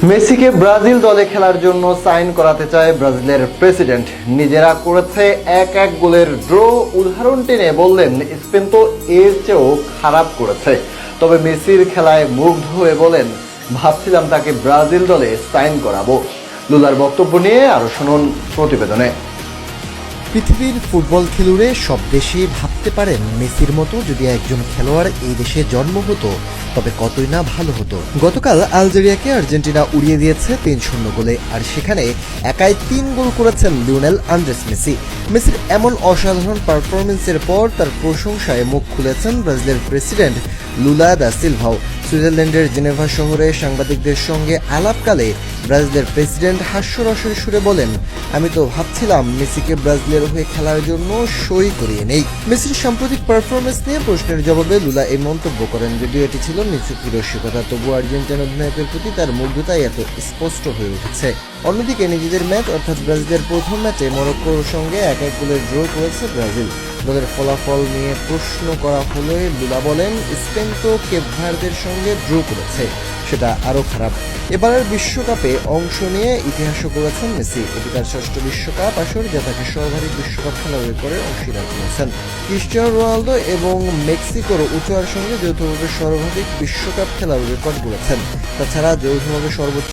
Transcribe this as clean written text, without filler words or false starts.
মেসিকে ব্রাজিল দলে খেলার জন্য সাইন করাতে চায় ব্রাজিলের প্রেসিডেন্ট। নিজেরা করেছে 1-1 গোলের ড্র। উদাহরণ টেনে বললেন, স্পেন তো এর চেয়েও খারাপ করেছে। তবে মেসির খেলায় মুগ্ধ হয়ে বলেন, ভাবছিলাম তাকে ব্রাজিল দলে সাইন করাবো। লুলার বক্তব্য নিয়ে আরো শুনুন প্রতিবেদনে। পৃথিবীর ফুটবল খেলুড়ে সব দেশই ভাবতে পারেন মেসির মতো যদি একজন খেলোয়াড় এই দেশে জন্ম হতো তবে কতই না ভালো হতো। গতকাল আলজেরিয়াকে আর্জেন্টিনা উড়িয়ে দিয়েছে 3-0 গোলে, আর সেখানে একাই 3 গোল করেছেন লিওনেল আন্দ্রেস মেসি। মেসির এমন অসাধারণ পারফরমেন্সের পর তার প্রশংসায় মুখ খুলেছেন ব্রাজিলের প্রেসিডেন্ট লুলা দা সিলভাও। সুইজারল্যান্ডের জেনেভা শহরে সাংবাদিকদের সঙ্গে আলাপকালে ব্রাজিলের প্রেসিডেন্ট হাস্যরসের সুরে বলেন, আমি তো ভাবছিলাম মেসিকে ব্রাজিলের হয়ে খেলার জন্য সই করিয়ে নেই। মেসির সাম্প্রতিক পারফরমেন্স নিয়ে প্রশ্নের জবাবে লুলা এই মন্তব্য করেন। যদিও এটি ছিল নিছক রসিকতা, তবু আর্জেন্টিনা অধিনায়কের প্রতি তার মুগ্ধতাই এত স্পষ্ট হয়ে উঠেছে। অন্যদিকে নিজেদের ম্যাচ অর্থাৎ ব্রাজিলের প্রথম ম্যাচে মরক্কোর সঙ্গে 1-1 গোলের ড্র করেছে ব্রাজিল। দলের ফলাফল নিয়ে প্রশ্ন করা হলে লুলা বলেন, স্পেন তো কেপ ভার্দের সঙ্গে ড্র করেছে, সেটা আরও খারাপ। এবারের বিশ্বকাপে অংশ নিয়ে ইতিহাসও করেছেন মেসি। এটি তার ষষ্ঠ বিশ্বকাপ আসর, যা তাকে সর্বাধিক বিশ্বকাপ খেলার রেকর্ডে অংশীদার করেছেন। ক্রিস্টিয়ানো রোনালদো এবং মেক্সিকোর উচোয়ার সঙ্গে যৌথভাবে সর্বাধিক বিশ্বকাপ খেলার রেকর্ড গড়েছেন। তাছাড়া যৌথভাবে সর্বোচ্চ